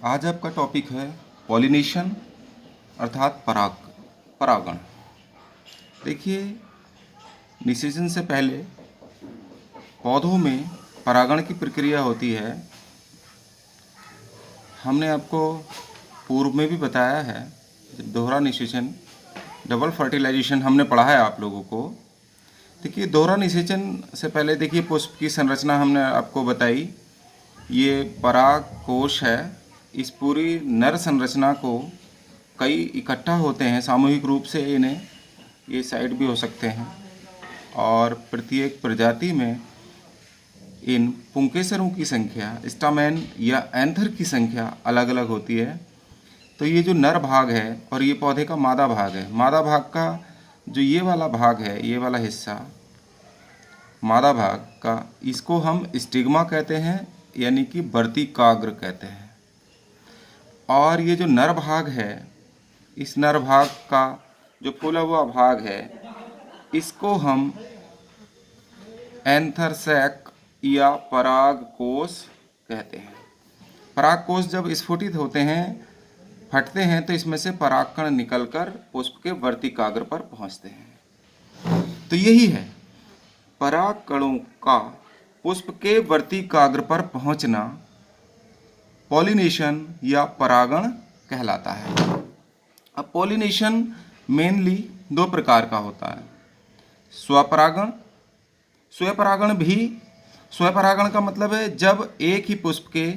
आज आपका टॉपिक है पॉलिनेशन अर्थात परागण। देखिए, निषेचन से पहले पौधों में परागण की प्रक्रिया होती है। हमने आपको पूर्व में भी बताया है, जब दोहरा निषेचन डबल फर्टिलाइजेशन हमने पढ़ा है आप लोगों को। देखिए, दोहरा निषेचन से पहले देखिए पुष्प की संरचना हमने आपको बताई। ये पराग कोश है। इस पूरी नर संरचना को कई इकट्ठा होते हैं सामूहिक रूप से, इन्हें ये साइड भी हो सकते हैं, और प्रत्येक प्रजाति में इन पुंकेसरों की संख्या, स्टामेन या एंथर की संख्या अलग अलग होती है। तो ये जो नर भाग है और ये पौधे का मादा भाग है। मादा भाग का जो ये वाला भाग है, ये वाला हिस्सा मादा भाग का, इसको हम स्टिग्मा कहते हैं, यानी कि वर्तिकाग्र कहते हैं। और ये जो नर भाग है, इस नर भाग का जो फूला हुआ भाग है, इसको हम एंथर सैक या पराग कोश कहते हैं। पराग कोश जब स्फुटित होते हैं, फटते हैं, तो इसमें से परागकण निकलकर पुष्प के वर्तिकाग्र पर पहुंचते हैं। तो यही है, परागकणों का पुष्प के वर्तिकाग्र पर पहुंचना पॉलिनेशन या परागण कहलाता है। अब पॉलिनेशन मेनली दो प्रकार का होता है। स्वपरागण। स्वपरागण का मतलब है जब एक ही पुष्प के,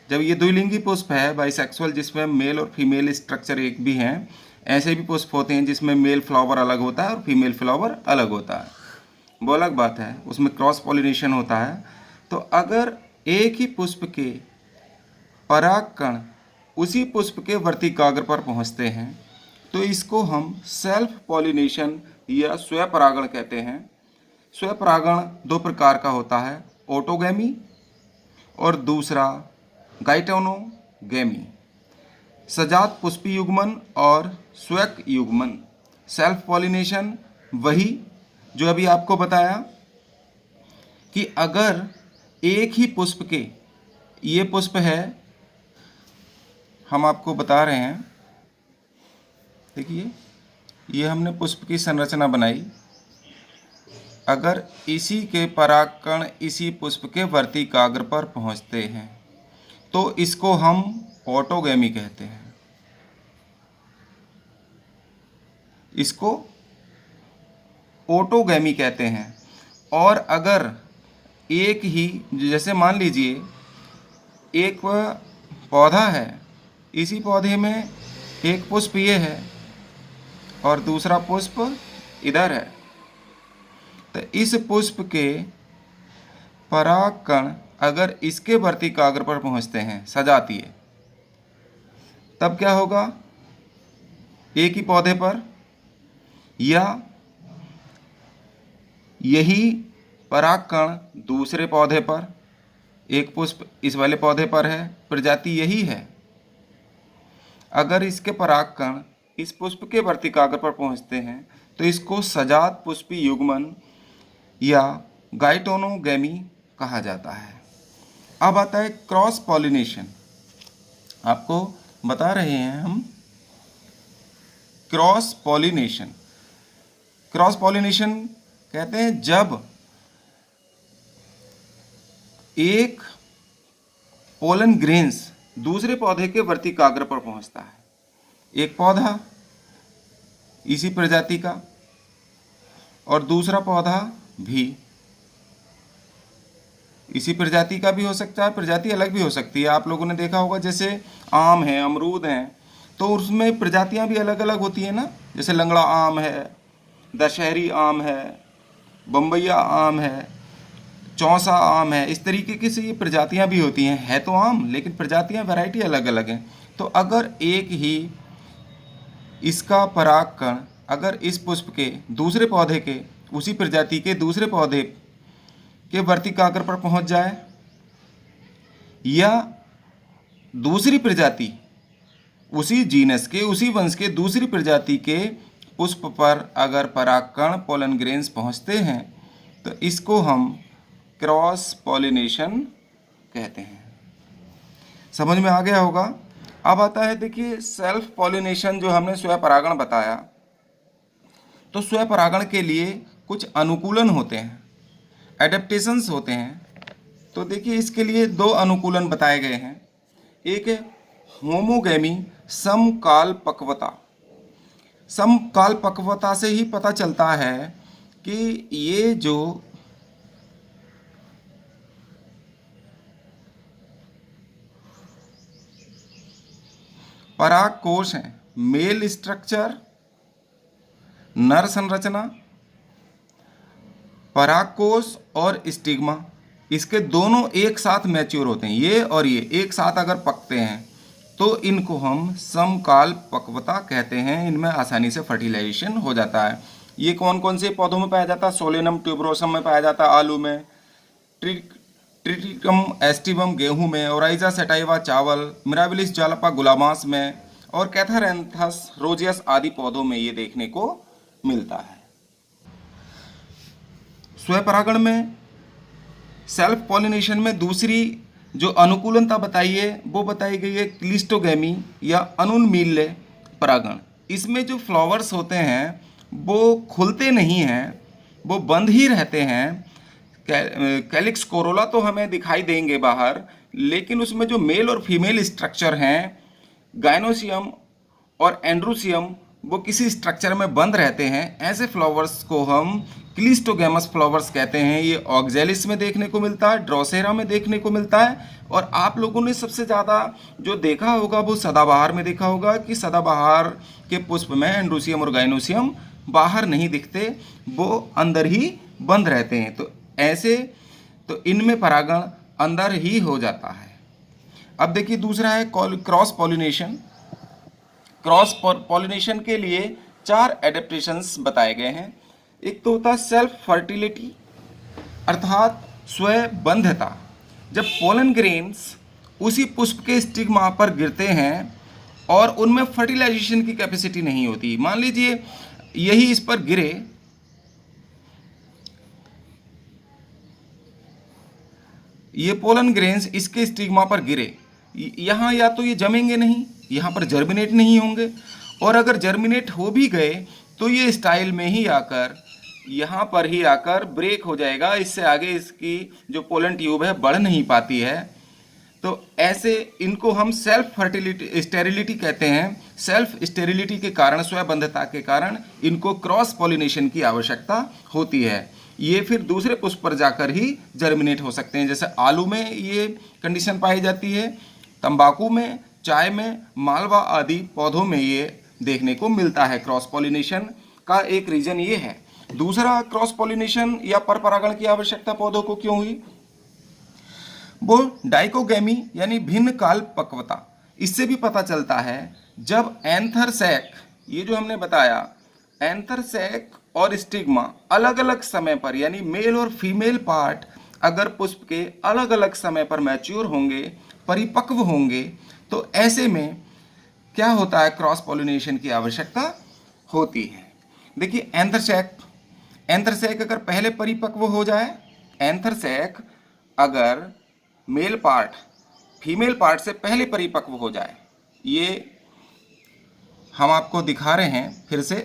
जब ये द्विलिंगी पुष्प है, बाइसेक्सुअल, जिसमें मेल और फीमेल स्ट्रक्चर एक भी हैं, ऐसे भी पुष्प होते हैं जिसमें मेल फ्लावर अलग होता है और फीमेल फ्लावर अलग होता है, वो अलग बात है, उसमें क्रॉस पॉलिनेशन होता है। तो अगर एक ही पुष्प के परागकण उसी पुष्प के वर्तिकाग्र पर पहुंचते हैं, तो इसको हम सेल्फ पॉलिनेशन या स्वपरागण कहते हैं। स्वपरागण दो प्रकार का होता है, ऑटोगैमी और दूसरा गाइटोनोगैमी। सजात पुष्पी युग्मन और स्वक युग्मन। सेल्फ पॉलिनेशन वही जो अभी आपको बताया कि अगर एक ही पुष्प के, ये पुष्प है, हम आपको बता रहे हैं, देखिए ये हमने पुष्प की संरचना बनाई। अगर इसी के परागकण इसी पुष्प के वर्तिकाग्र पर पहुंचते हैं, तो इसको हम ऑटोगैमी कहते हैं। इसको ऑटोगैमी कहते हैं। और अगर एक ही, जैसे मान लीजिए एक पौधा है, इसी पौधे में एक पुष्प ये है और दूसरा पुष्प इधर है, तो इस पुष्प के परागकण अगर इसके वर्तिकाग्र पर पहुंचते हैं, सजातीय, तब क्या होगा, एक ही पौधे पर, या यही परागकण दूसरे पौधे पर, एक पुष्प इस वाले पौधे पर है, प्रजाति यही है, अगर इसके परागकण इस पुष्प के वर्तिकाग्र पर पहुंचते हैं, तो इसको सजात पुष्पी युग्मन या गाइटोनोगैमी कहा जाता है। अब आता है क्रॉस पॉलिनेशन। आपको बता रहे हैं हम क्रॉस पॉलिनेशन। क्रॉस पॉलिनेशन कहते हैं जब एक पोलन ग्रेन्स दूसरे पौधे के वर्तिकाग्र पर पहुंचता है। एक पौधा इसी प्रजाति का और दूसरा पौधा भी इसी प्रजाति का भी हो सकता है, प्रजाति अलग भी हो सकती है। आप लोगों ने देखा होगा, जैसे आम है, अमरूद हैं, तो उसमें प्रजातियां भी अलग अलग होती हैं ना। जैसे लंगड़ा आम है, दशहरी आम है, बम्बैया आम है, चौसा आम है, इस तरीके की से ये प्रजातियां भी होती हैं। है तो आम, लेकिन प्रजातियां, वैरायटी अलग अलग हैं। तो अगर एक ही इसका परागकण अगर इस पुष्प के दूसरे पौधे के, उसी प्रजाति के दूसरे पौधे के वर्तिकाग्र पर पहुंच जाए, या दूसरी प्रजाति उसी जीनस के, उसी वंश के दूसरी प्रजाति के पुष्प पर अगर परागकण, पोलन ग्रेन्स पहुंचते हैं, तो इसको हम क्रॉस पॉलिनेशन कहते हैं। समझ में आ गया होगा। अब आता है देखिए सेल्फ पॉलिनेशन, जो हमने स्वयं परागण बताया। तो स्वयं परागण के लिए कुछ अनुकूलन होते हैं, एडेप्टेशंस होते हैं। तो देखिए इसके लिए दो अनुकूलन बताए गए हैं। एक है होमोगैमी समकाल पक्वता। समकाल पक्वता से ही पता चलता है कि ये जो पराग कोश हैं, मेल स्ट्रक्चर, नर संरचना, पराग कोश और स्टिग्मा, इसके दोनों एक साथ मैच्योर होते हैं। ये और ये एक साथ अगर पकते हैं तो इनको हम समकाल पक्वता कहते हैं। इनमें आसानी से फर्टिलाइजेशन हो जाता है। ये कौन कौन से पौधों में पाया जाता है? सोलेनम ट्यूबरोसम में पाया जाता है, आलू में, ट्रिटिकम एस्टिवम गेहूं में, ओराइजा सेटाइवा चावल, मिराबिलिस जालपा गुलामास में, और कैथारेंथस रोजियस आदि पौधों में ये देखने को मिलता है। स्वयं परागण में, सेल्फ पॉलिनेशन में दूसरी जो अनुकूलनता बताई है वो बताई गई है क्लिस्टोगैमी या अनुन्मील्य परागण। इसमें जो फ्लावर्स होते हैं वो खुलते नहीं हैं, वो बंद ही रहते हैं। कैलिक्स कोरोला तो हमें दिखाई देंगे बाहर, लेकिन उसमें जो मेल और फीमेल स्ट्रक्चर हैं, गाइनोसियम और एंड्रोसियम, वो किसी स्ट्रक्चर में बंद रहते हैं। ऐसे फ्लावर्स को हम क्लिस्टोगैमस फ्लावर्स कहते हैं। ये ऑक्जेलिस में देखने को मिलता है, ड्रोसेरा में देखने को मिलता है, और आप लोगों ने सबसे ज़्यादा जो देखा होगा वो सदाबहार में देखा होगा कि सदाबहार के पुष्प में एंड्रोसियम और गाइनोसियम बाहर नहीं दिखते, वो अंदर ही बंद रहते हैं। तो ऐसे तो इनमें परागण अंदर ही हो जाता है। अब देखिए दूसरा है क्रॉस पॉलिनेशन। क्रॉस पॉलिनेशन के लिए 4 एडेप्टेशंस बताए गए हैं। एक तो होता है सेल्फ फर्टिलिटी, अर्थात स्वयं बंधता। जब पोलन ग्रेन्स उसी पुष्प के स्टिग्मा पर गिरते हैं और उनमें फर्टिलाइजेशन की कैपेसिटी नहीं होती। मान लीजिए यही इस पर गिरे, ये पोलन ग्रेन्स इसके स्टिग्मा पर गिरे, यहाँ या तो ये जमेंगे नहीं, यहाँ पर जर्मिनेट नहीं होंगे, और अगर जर्मिनेट हो भी गए तो ये स्टाइल में ही आकर यहाँ पर ही आकर ब्रेक हो जाएगा। इससे आगे इसकी जो पोलन ट्यूब है बढ़ नहीं पाती है। तो ऐसे इनको हम सेल्फ फर्टिलिटी स्टेरिलिटी कहते हैं। सेल्फ स्टेरिलिटी के कारण, स्वयंबद्धता के कारण इनको क्रॉस पॉलिनेशन की आवश्यकता होती है। ये फिर दूसरे पुष्प पर जाकर ही जर्मिनेट हो सकते हैं। जैसे आलू में ये कंडीशन पाई जाती है, तंबाकू में, चाय में, मालवा आदि पौधों में ये देखने को मिलता है। क्रॉस पॉलिनेशन का एक रीजन ये है। दूसरा, क्रॉस पॉलिनेशन या पर परागण की आवश्यकता पौधों को क्यों हुई? वो डाइकोगैमी यानी भिन्न काल पक्वता, इससे भी पता चलता है जब एंथर सैक, ये जो हमने बताया, एंथर सैक और स्टिग्मा अलग अलग समय पर, यानी मेल और फीमेल पार्ट अगर पुष्प के अलग अलग समय पर मैच्योर होंगे, परिपक्व होंगे, तो ऐसे में क्या होता है? क्रॉस पॉलिनेशन की आवश्यकता होती है। देखिए एंथर सैक अगर पहले परिपक्व हो जाए, एंथर सैक अगर मेल पार्ट फीमेल पार्ट से पहले परिपक्व हो जाए, ये हम आपको दिखा रहे हैं फिर से।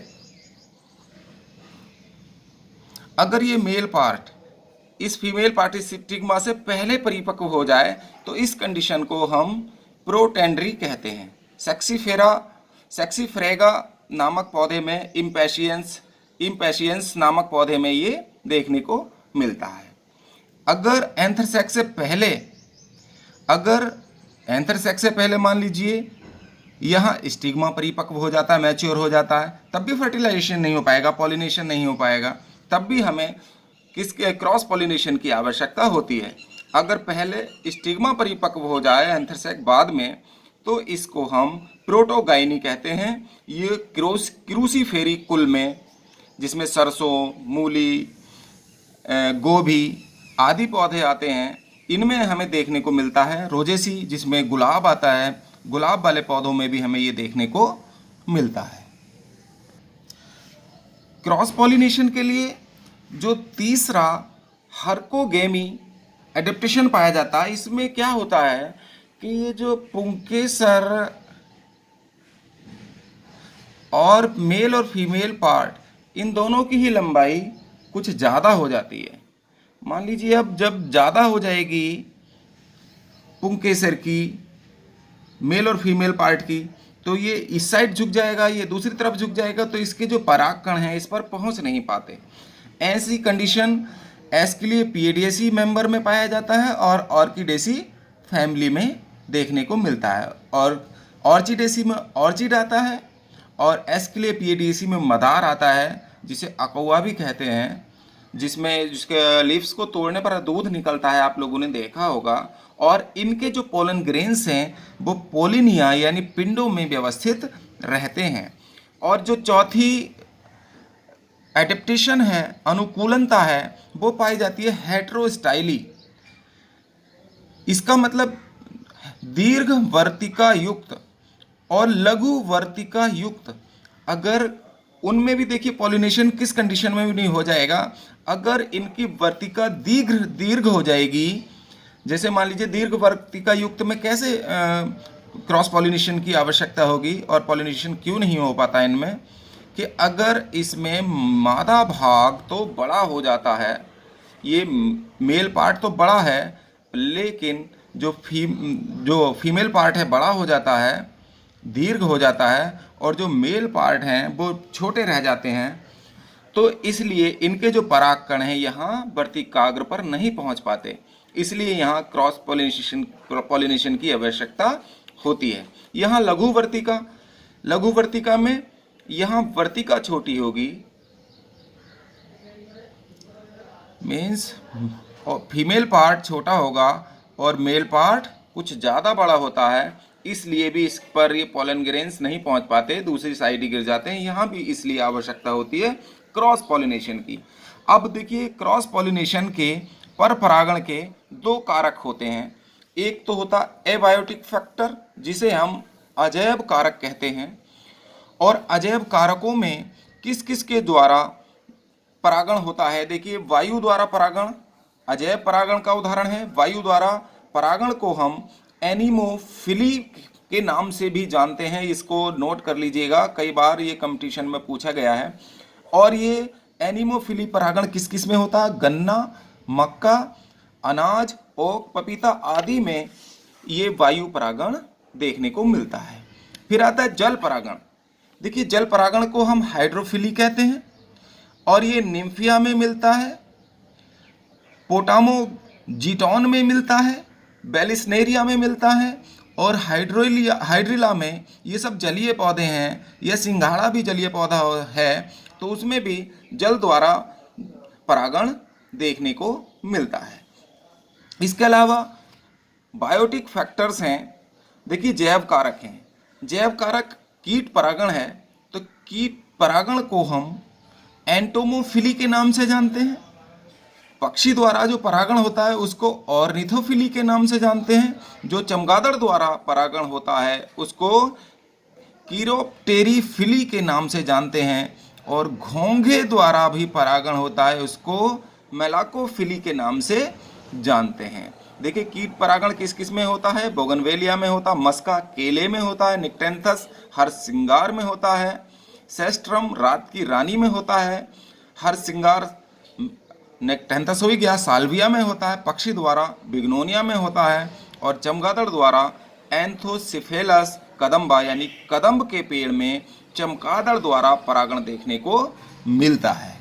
अगर ये मेल पार्ट इस फीमेल पार्ट स्टिग्मा से पहले परिपक्व हो जाए तो इस कंडीशन को हम प्रोटेंडरी कहते हैं। सेक्सीफ्रेगा नामक पौधे में, इम्पेशियंस नामक पौधे में ये देखने को मिलता है। अगर एंथर सेक्स से पहले मान लीजिए यहाँ स्टिग्मा परिपक्व हो जाता है, मैच्योर हो जाता है, तब भी फर्टिलाइजेशन नहीं हो पाएगा, पॉलिनेशन नहीं हो पाएगा, तब भी हमें किसके क्रॉस पॉलिनेशन की आवश्यकता होती है। अगर पहले स्टिग्मा परिपक्व हो जाए एंथर सेक बाद में, तो इसको हम प्रोटोगाइनी कहते हैं। ये क्रूसीफेरी कुल में, जिसमें सरसों, मूली, गोभी आदि पौधे आते हैं, इनमें हमें देखने को मिलता है। रोजेसी, जिसमें गुलाब आता है, गुलाब वाले पौधों में भी हमें ये देखने को मिलता है। क्रॉस पॉलिनेशन के लिए जो तीसरा हर्कोगेमी एडेप्टेशन पाया जाता है, इसमें क्या होता है कि ये जो पुंकेसर और मेल और फीमेल पार्ट इन दोनों की ही लंबाई कुछ ज़्यादा हो जाती है। मान लीजिए अब जब ज़्यादा हो जाएगी पुंकेसर की, मेल और फीमेल पार्ट की, तो ये इस साइड झुक जाएगा, ये दूसरी तरफ झुक जाएगा, तो इसके जो पराग कण हैं इस पर पहुंच नहीं पाते। ऐसी कंडीशन एस के लिए पीएडीएसी मेंबर में पाया जाता है और ऑर्किडेसी फैमिली में देखने को मिलता है। और ऑर्चिडेसी में ऑर्चिड आता है और एस के लिए पीएडीएसी में मदार आता है, जिसे अकौआ भी कहते हैं, जिसके लीव्स को तोड़ने पर दूध निकलता है, आप लोगों ने देखा होगा। और इनके जो पोलन ग्रेन्स हैं वो पोलिनिया यानी पिंडों में व्यवस्थित रहते हैं। और जो चौथी एडेप्टेशन है, अनुकूलनता है, वो पाई जाती है हेटेरोस्टाइली। इसका मतलब दीर्घ वर्तिका युक्त और लघु वर्तिका युक्त। अगर उनमें भी देखिए पॉलिनेशन किस कंडीशन में भी नहीं हो जाएगा, अगर इनकी वर्तिका दीर्घ हो जाएगी। जैसे मान लीजिए दीर्घ वर्तिका युक्त में कैसे क्रॉस पॉलिनेशन की आवश्यकता होगी और पॉलिनेशन क्यों नहीं हो पाता इनमें, कि अगर इसमें मादा भाग तो बड़ा हो जाता है, ये मेल पार्ट तो बड़ा है, लेकिन जो फीमेल पार्ट है बड़ा हो जाता है, दीर्घ हो जाता है, और जो मेल पार्ट हैं वो छोटे रह जाते हैं, तो इसलिए इनके जो परागकण हैं यहाँ वर्तिकाग्र पर नहीं पहुँच पाते। इसलिए यहाँ क्रॉस पॉलिनेशन की आवश्यकता होती है। यहाँ लघु वर्तिका में यहाँ वर्तिका छोटी होगी, मीन्स फीमेल पार्ट छोटा होगा और मेल पार्ट कुछ ज़्यादा बड़ा होता है, इसलिए भी इस पर ये पोलन ग्रेन्स नहीं पहुंच पाते, दूसरी साइड ही गिर जाते हैं। यहाँ भी इसलिए आवश्यकता होती है क्रॉस पॉलिनेशन की। अब देखिए क्रॉस पॉलिनेशन के पर परागण के दो कारक होते हैं। एक तो होता एबायोटिक फैक्टर, जिसे हम अजैव कारक कहते हैं। और अजैव कारकों में किस किस के द्वारा परागण होता है, देखिए वायु द्वारा परागण अजैव परागण का उदाहरण है। वायु द्वारा परागण को हम एनीमोफिली के नाम से भी जानते हैं, इसको नोट कर लीजिएगा, कई बार ये कंपटीशन में पूछा गया है। और ये एनीमोफिली परागण किस किस में होता है, गन्ना, मक्का, अनाज, ओक, पपीता आदि में ये वायु परागण देखने को मिलता है। फिर आता है जल परागण। देखिए जल परागण को हम हाइड्रोफिली कहते हैं और ये निम्फिया में मिलता है, पोटामोजीटॉन में मिलता है, बेलिस्नेरिया में मिलता है और हाइड्रिला में। ये सब जलीय पौधे हैं, यह सिंघाड़ा भी जलीय पौधा है, तो उसमें भी जल द्वारा परागण देखने को मिलता है। इसके अलावा बायोटिक फैक्टर्स हैं। देखिए जैव कारक हैं। जैव कारक कीट परागण है, तो कीट परागण को हम एंटोमोफिली के नाम से जानते हैं। पक्षी द्वारा जो परागण होता है उसको ऑर्निथोफिली के नाम से जानते हैं। जो चमगादड़ द्वारा परागण होता है उसको कीरोप्टेरीफिली के नाम से जानते हैं। और घोंघे द्वारा भी परागण होता है उसको मेलाकोफिली के नाम से जानते हैं। देखिए कीट परागण किस किस में होता है, बोगनवेलिया में होता, मस्का केले में होता है, निक्टेंथस हरसिंगार में होता है, सेस्ट्रम रात की रानी में होता है, हरसिंगार नेक्टेंथस हो ही गया, साल्विया में होता है, पक्षी द्वारा बिग्नोनिया में होता है, और चमगादड़ द्वारा एंथोसिफेलस कदम्बा यानी कदम्ब के पेड़ में चमगादड़ द्वारा परागण देखने को मिलता है।